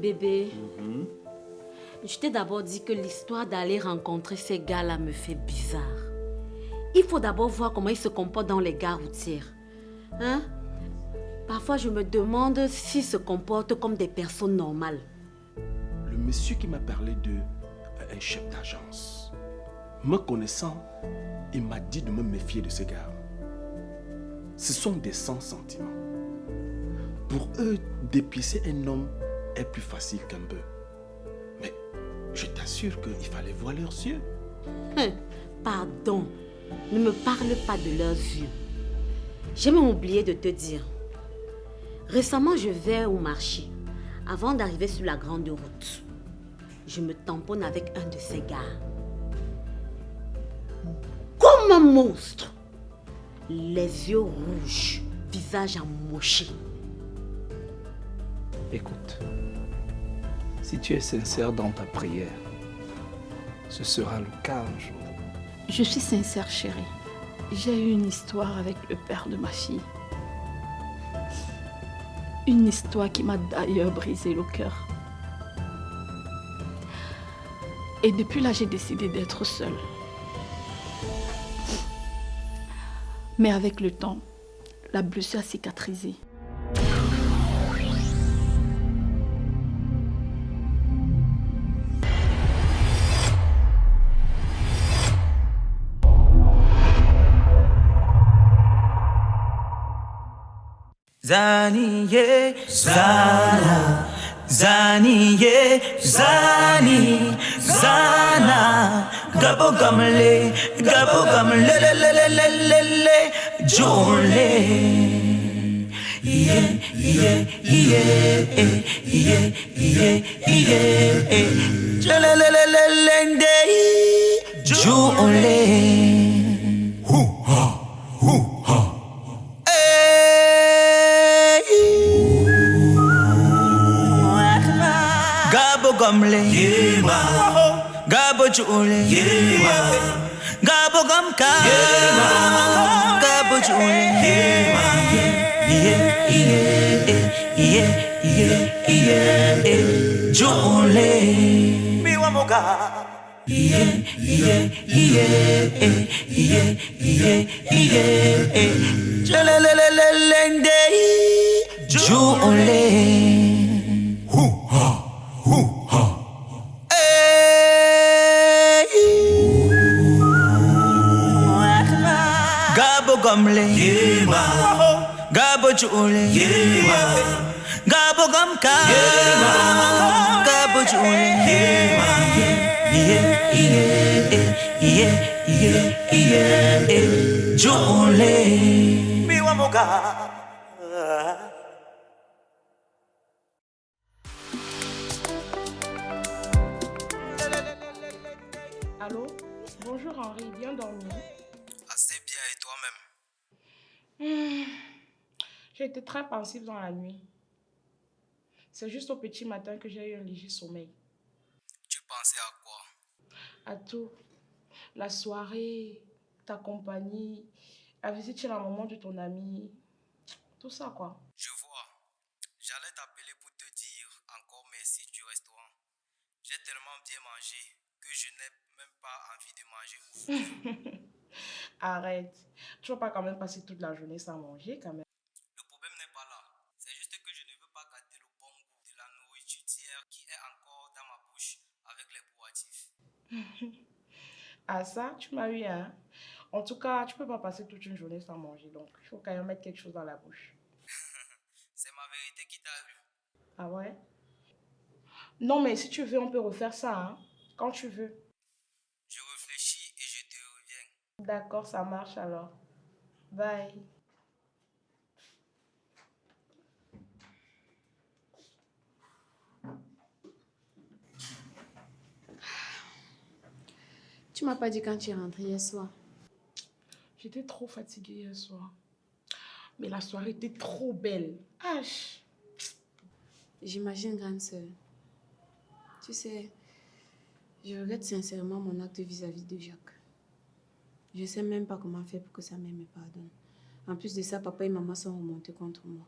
Bébé, je t'ai d'abord dit que l'histoire d'aller rencontrer ces gars-là me fait bizarre. Il faut d'abord voir comment ils se comportent dans les gares routières. Hein? Parfois, je me demande s'ils se comportent comme des personnes normales. Le monsieur qui m'a parlé un chef d'agence. Me connaissant, il m'a dit de me méfier de ces gars. Ce sont des sans-sentiments. Pour eux, dépiécer un homme est plus facile qu'un bœuf. Mais je t'assure qu'il fallait voir leurs yeux. Pardon, ne me parle pas de leurs yeux. J'ai même oublié de te dire. Récemment, je vais au marché. Avant d'arriver sur la grande route, je me tamponne avec un de ces gars. Comme un monstre. Les yeux rouges, visage amoché. Écoute, si tu es sincère dans ta prière, ce sera le cas un jour. Je suis sincère, chérie. J'ai eu une histoire avec le père de ma fille. Une histoire qui m'a d'ailleurs brisé le cœur. Et depuis là, j'ai décidé d'être seule. Mais avec le temps, la blessure a cicatrisé. Zaniye, Zana, Zaniye, Zani, Zana, Gabo gamle, le le le le le le le, Jole, yeah yeah yeah yeah yeah yeah, Jole le le le le le, Jole, hu ha hu ha. Gabo gamle, Gabo chule, Gabo gamka, Gabo chule, chule, mi wamoga, chule, hu ha. Gabo gamle, Gabo chule, Gabo gamka, Gabo chule, chule, mi wamoga. Allô? Bonjour Henri, bien dormi? Assez bien et toi-même? J'ai été très pensive dans la nuit. C'est juste au petit matin que j'ai eu un léger sommeil. Tu pensais à quoi? À tout. La soirée, ta compagnie, la visite chez la maman de ton ami. Tout ça quoi. Je vois. J'allais t'appeler pour te dire encore merci du restaurant. J'ai tellement bien mangé que je n'ai même pas envie de manger aujourd'hui. Arrête. Tu vas pas quand même passer toute la journée sans manger quand même. Le problème n'est pas là. C'est juste que je ne veux pas gâter le bon goût de la nourriture d'hier qui est encore dans ma bouche avec les bourratifs. Ah ça, tu m'as eu hein. En tout cas, tu peux pas passer toute une journée sans manger. Donc, il faut quand même mettre quelque chose dans la bouche. C'est ma vérité qui t'a eu. Ah ouais? Non, mais si tu veux, on peut refaire ça, hein? Quand tu veux. Je réfléchis et je te reviens. D'accord, ça marche alors. Bye. Tu m'as pas dit quand tu es rentrée hier soir. J'étais trop fatiguée hier soir. Mais la soirée était trop belle. H. J'imagine, grande sœur. Tu sais, je regrette sincèrement mon acte vis-à-vis de Jacques. Je sais même pas comment faire pour que sa mère me pardonne. En plus de ça, papa et maman sont remontés contre moi.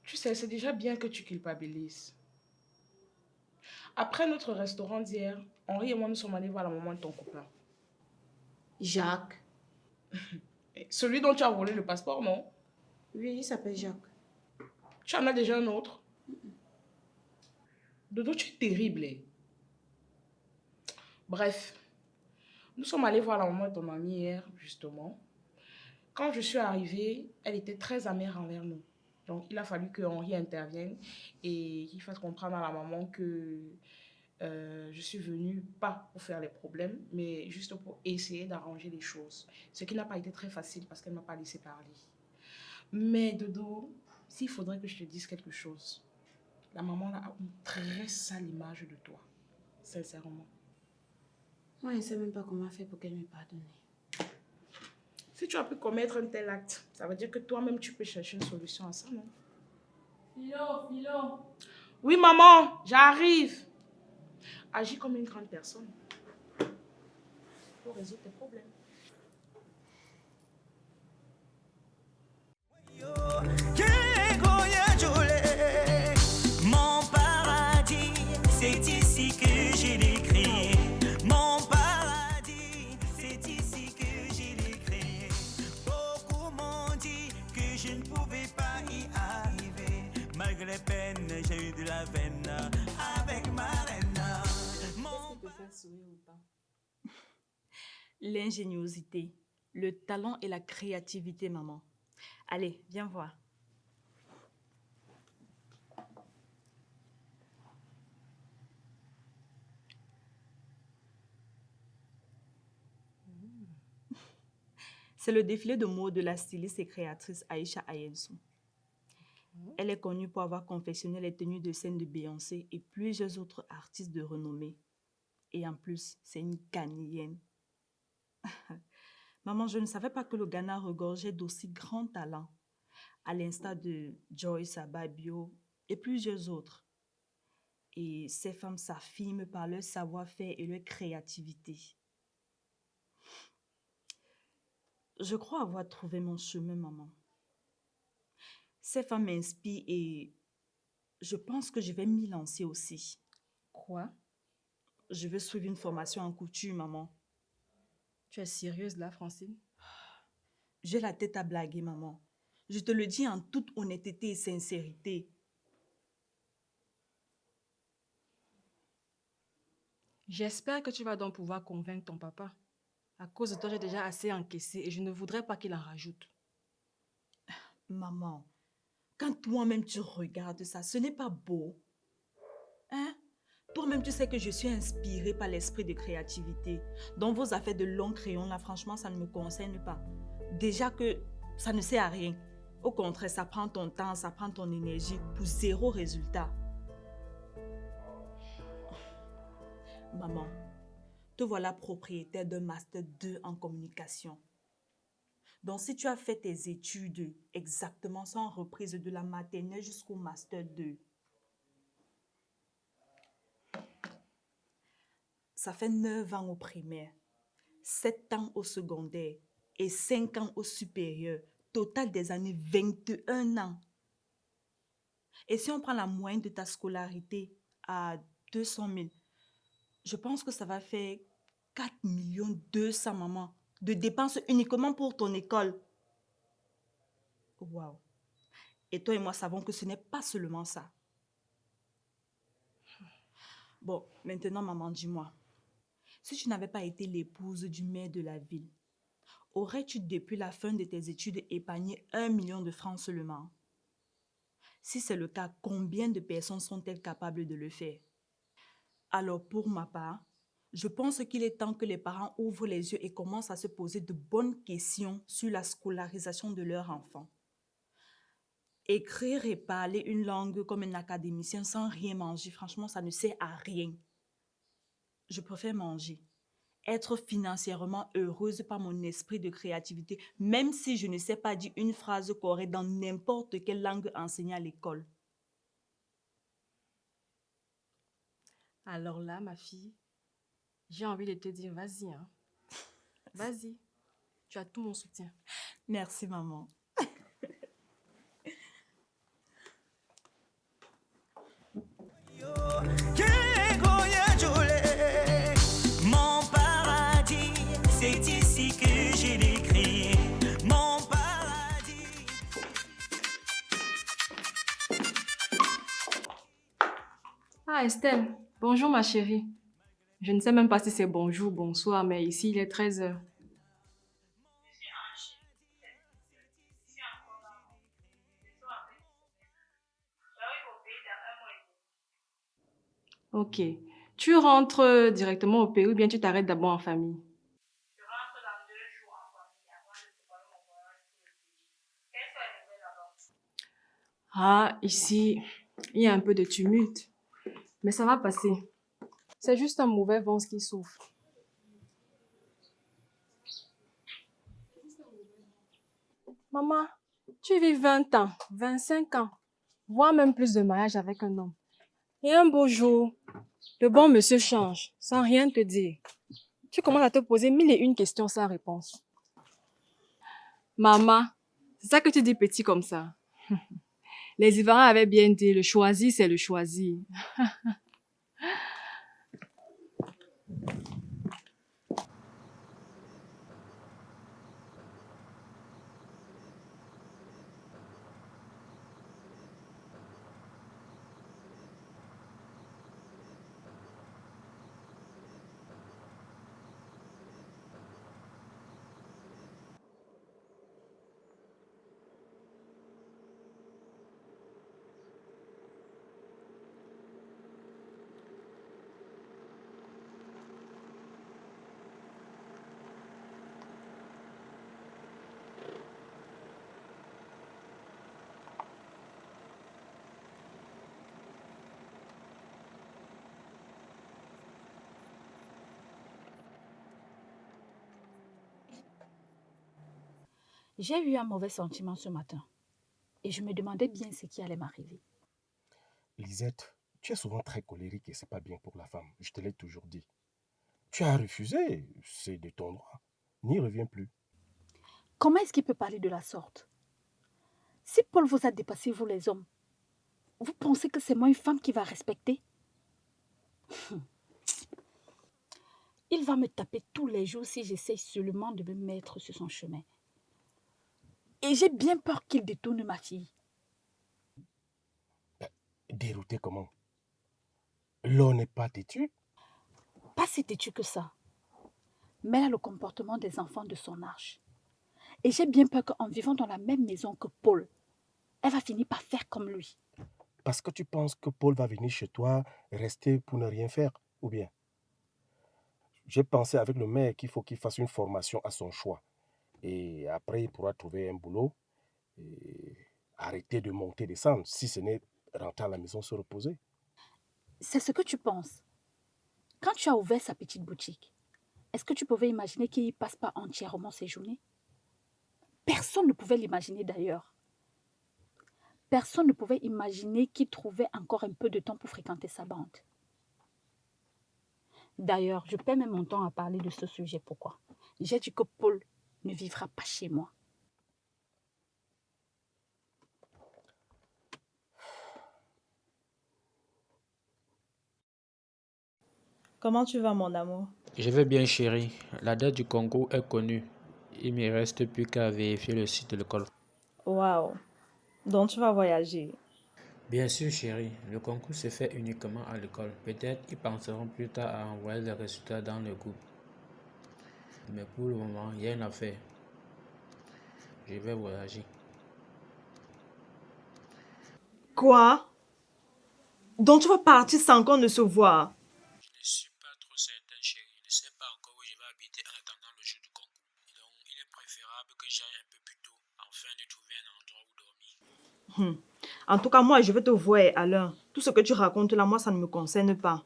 Tu sais, c'est déjà bien que tu culpabilises. Après notre restaurant d'hier, Henri et moi nous sommes allés voir la maman de ton copain. Jacques. Celui dont tu as volé le passeport, non? Oui, il s'appelle Jacques. Tu en as déjà un autre? Dodo, tu es terrible. Hein. Bref, nous sommes allés voir la maman de ton ami hier, justement. Quand je suis arrivée, elle était très amère envers nous. Donc, il a fallu que Henri intervienne et qu'il fasse comprendre à la maman que je suis venue pas pour faire les problèmes, mais juste pour essayer d'arranger les choses. Ce qui n'a pas été très facile parce qu'elle ne m'a pas laissé parler. Mais Dodo, s'il faudrait que je te dise quelque chose, la maman là, a une très sale image de toi. Sincèrement. Moi, je ne sais même pas comment faire pour qu'elle me pardonne. Si tu as pu commettre un tel acte, ça veut dire que toi-même, tu peux chercher une solution à ça, non? Philo. Oui, maman, j'arrive. Agis comme une grande personne pour résoudre tes problèmes. Mon paradis, c'est ici que j'ai décrit. Mon paradis, c'est ici que j'ai décrit. Beaucoup m'ont dit que je ne pouvais pas y arriver. Malgré les peines, j'ai eu de la peine avec ma reine. Qu'est-ce qui te fait sourire autant? L'ingéniosité, le talent et la créativité, maman. Allez, viens voir. C'est le défilé de mode de la styliste et créatrice Aïcha Ayensou. Elle est connue pour avoir confectionné les tenues de scène de Beyoncé et plusieurs autres artistes de renommée. Et en plus, c'est une Ghanéenne. Maman, je ne savais pas que le Ghana regorgeait d'aussi grands talents, à l'instar de Joyce Ababio et plusieurs autres. Et ces femmes s'affirment par leur savoir-faire et leur créativité. Je crois avoir trouvé mon chemin, maman. Ces femmes m'inspirent et je pense que je vais m'y lancer aussi. Quoi? Je veux suivre une formation en couture, maman. Tu es sérieuse là, Francine? J'ai la tête à blaguer, maman. Je te le dis en toute honnêteté et sincérité. J'espère que tu vas donc pouvoir convaincre ton papa. À cause de toi, j'ai déjà assez encaissé et je ne voudrais pas qu'il en rajoute. Maman, quand toi-même tu regardes ça, ce n'est pas beau. Hein? Toi-même, tu sais que je suis inspirée par l'esprit de créativité. Dans vos affaires de longs crayons, là, franchement, ça ne me concerne pas. Déjà que ça ne sert à rien. Au contraire, ça prend ton temps, ça prend ton énergie pour zéro résultat. Maman, te voilà propriétaire d'un Master 2 en communication. Donc, si tu as fait tes études exactement sans reprise de la maternelle jusqu'au Master 2, ça fait 9 ans au primaire, 7 ans au secondaire et 5 ans au supérieur. Total des années 21 ans. Et si on prend la moyenne de ta scolarité à 200 000, je pense que ça va faire 4 200 000, maman, de dépenses uniquement pour ton école. Waouh. Et toi et moi savons que ce n'est pas seulement ça. Bon, maintenant, maman, dis-moi. Si tu n'avais pas été l'épouse du maire de la ville, aurais-tu depuis la fin de tes études épargné 1 million de francs seulement? Si c'est le cas, combien de personnes sont-elles capables de le faire? Alors pour ma part, je pense qu'il est temps que les parents ouvrent les yeux et commencent à se poser de bonnes questions sur la scolarisation de leurs enfants. Écrire et parler une langue comme un académicien sans rien manger, franchement, ça ne sert à rien. Je préfère manger. Être financièrement heureuse par mon esprit de créativité, même si je ne sais pas dire une phrase correcte dans n'importe quelle langue enseignée à l'école. Alors là, ma fille, j'ai envie de te dire, vas-y, hein. Vas-y. Tu as tout mon soutien. Merci, maman. Yeah. Ah, Estelle, bonjour ma chérie. Je ne sais même pas si c'est bonjour, bonsoir, mais ici il est 13 heures. Ok. Tu rentres directement au Pérou ou bien tu t'arrêtes d'abord en famille? Ah, ici, il y a un peu de tumulte, mais ça va passer. C'est juste un mauvais vent qui souffle. Maman, tu vis 20 ans, 25 ans, voire même plus de mariage avec un homme. Et un beau jour, le bon monsieur change, sans rien te dire. Tu commences à te poser mille et une questions sans réponse. Maman, c'est ça que tu dis petit comme ça. Les Ivoiriens avaient bien dit, le choisi, c'est le choisi. J'ai eu un mauvais sentiment ce matin et je me demandais bien ce qui allait m'arriver. Lisette, tu es souvent très colérique et c'est pas bien pour la femme. Je te l'ai toujours dit. Tu as refusé, c'est de ton droit. N'y reviens plus. Comment est-ce qu'il peut parler de la sorte? Si Paul vous a dépassé, vous les hommes, vous pensez que c'est moi une femme qui va respecter? Il va me taper tous les jours si j'essaye seulement de me mettre sur son chemin. Et j'ai bien peur qu'il détourne ma fille. Dérouté comment? L'eau n'est pas têtu. Pas si têtu que ça. Mais elle a le comportement des enfants de son âge. Et j'ai bien peur qu'en vivant dans la même maison que Paul, elle va finir par faire comme lui. Parce que tu penses que Paul va venir chez toi, rester pour ne rien faire, ou bien? J'ai pensé avec le maire qu'il faut qu'il fasse une formation à son choix. Et après, il pourra trouver un boulot et arrêter de monter, descendre, si ce n'est rentrer à la maison se reposer. C'est ce que tu penses. Quand tu as ouvert sa petite boutique, est-ce que tu pouvais imaginer qu'il y passe pas entièrement ses journées? Personne ne pouvait l'imaginer d'ailleurs. Personne ne pouvait imaginer qu'il trouvait encore un peu de temps pour fréquenter sa bande. D'ailleurs, je perds même mon temps à parler de ce sujet. Pourquoi? J'ai dit que Paul ne vivra pas chez moi. Comment tu vas, mon amour? Je vais bien, chérie. La date du concours est connue. Il ne me reste plus qu'à vérifier le site de l'école. Waouh! Donc tu vas voyager? Bien sûr, chérie. Le concours se fait uniquement à l'école. Peut-être ils penseront plus tard à envoyer les résultats dans le groupe. Mais pour le moment, il y a une affaire. Je vais voyager. Quoi? Donc tu vas partir sans qu'on ne se voie? Je ne suis pas trop certain, chérie. Je ne sais pas encore où je vais habiter en attendant le jour du concours. Donc, il est préférable que j'aille un peu plus tôt, afin de trouver un endroit où dormir. En tout cas, moi, je vais te voir à l'heure. Tout ce que tu racontes là, moi, ça ne me concerne pas.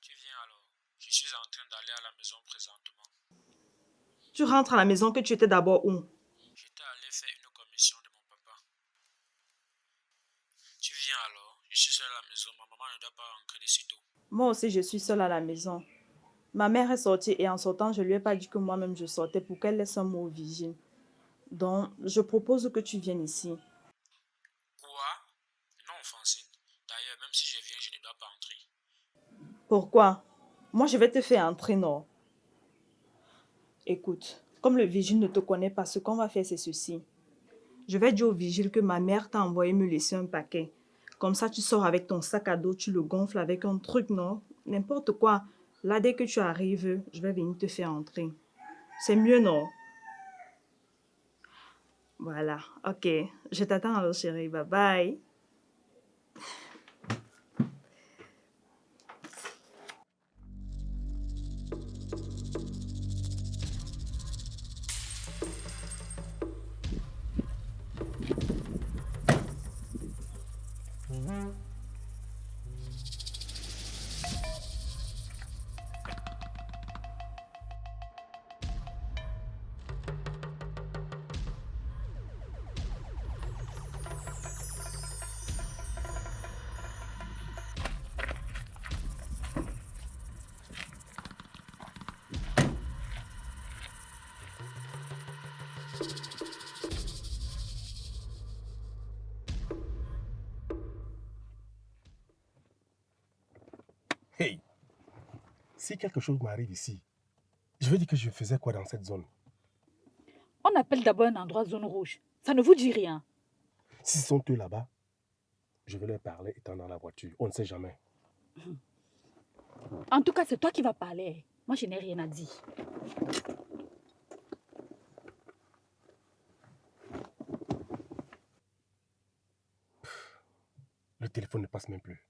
Tu viens alors? Je suis en train d'aller à la maison présentement. Tu rentres à la maison que tu étais d'abord où? J'étais allé faire une commission de mon papa. Tu viens alors? Je suis seul à la maison. Ma maman ne doit pas rentrer de sitôt. Moi aussi, je suis seule à la maison. Ma mère est sortie et en sortant, je lui ai pas dit que moi-même je sortais pour qu'elle laisse un mot au vigile. Donc, je propose que tu viennes ici. Quoi? Non, Francine. D'ailleurs, même si je viens, je ne dois pas entrer. Pourquoi? Moi, je vais te faire entrer, non? Écoute, comme le vigile ne te connaît pas, ce qu'on va faire, c'est ceci. Je vais dire au vigile que ma mère t'a envoyé me laisser un paquet. Comme ça, tu sors avec ton sac à dos, tu le gonfles avec un truc, non? N'importe quoi. Là, dès que tu arrives, je vais venir te faire entrer. C'est mieux, non? Voilà, ok. Je t'attends alors, chérie. Bye bye. Hey, si quelque chose m'arrive ici, je veux dire que je faisais quoi dans cette zone? On appelle d'abord un endroit zone rouge. Ça ne vous dit rien. S'ils sont eux là-bas, je vais leur parler étant dans la voiture. On ne sait jamais. En tout cas, c'est toi qui vas parler. Moi, je n'ai rien à dire. Le téléphone ne passe même plus.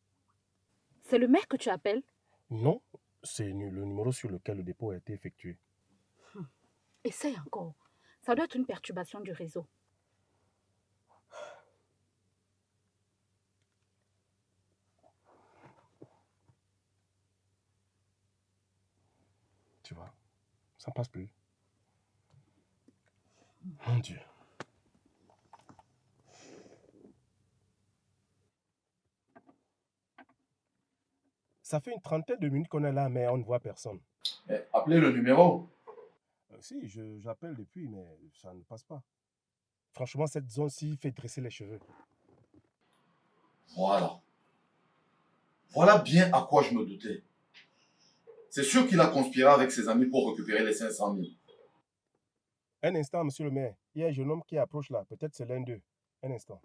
C'est le maire que tu appelles? Non, c'est le numéro sur lequel le dépôt a été effectué. Essaye encore. Ça doit être une perturbation du réseau. Tu vois, ça ne passe plus. Mon Dieu. Ça fait une trentaine de minutes qu'on est là, mais on ne voit personne. Mais appelez le numéro. Si, j'appelle depuis, mais ça ne passe pas. Franchement, cette zone-ci fait dresser les cheveux. Voilà. Voilà bien à quoi je me doutais. C'est sûr qu'il a conspiré avec ses amis pour récupérer les 500 000. Un instant, monsieur le maire. Il y a un jeune homme qui approche là. Peut-être c'est l'un d'eux. Un instant.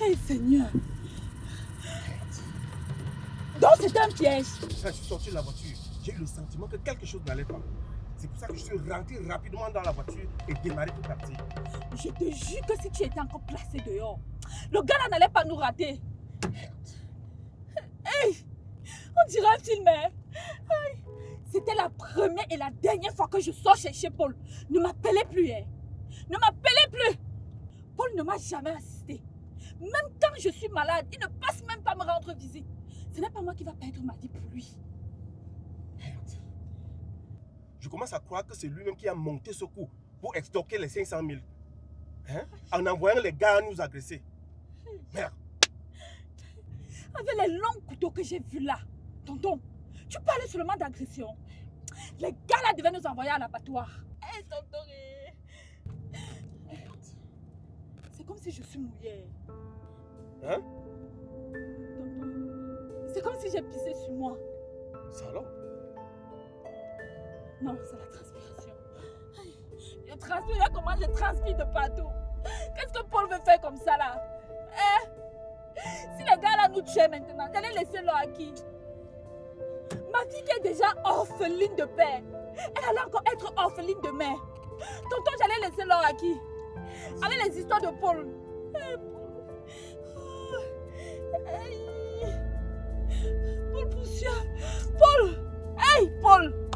Hey Seigneur! Donc c'était un piège! Quand je suis sorti de la voiture, j'ai eu le sentiment que quelque chose n'allait pas. C'est pour ça que je suis rentré rapidement dans la voiture et démarré pour partir. Je te jure que si tu étais encore placé dehors, le gars là n'allait pas nous rater. Hey! On dirait un film, hein? Hey! C'était la première et la dernière fois que je sors chez Paul. Ne m'appelez plus, hein? Ne m'appelez plus! Paul ne m'a jamais assisté. Même quand je suis malade, il ne passe même pas me rendre visite. Ce n'est pas moi qui va perdre ma vie pour lui. Merde. Je commence à croire que c'est lui-même qui a monté ce coup pour extorquer les 500 000. Hein? En envoyant les gars à nous agresser. Merde. Avec les longs couteaux que j'ai vus là, tonton, tu parlais seulement d'agression. Les gars là devaient nous envoyer à l'abattoir. Hé, tonton, c'est comme si je suis mouillée. Hein? Tonton, c'est comme si j'ai pissé sur moi. Ça alors? Non, c'est la transpiration. Je transpire, comment je transpire de partout. Qu'est-ce que Paul veut faire comme ça là? Si les gars là nous tuaient maintenant, j'allais laisser l'or à qui? Ma fille qui est déjà orpheline de père, elle allait encore être orpheline de mère. Tonton, j'allais laisser l'or à qui? Avec les histoires de Paul. Paul poussière. Paul! Hey, Paul!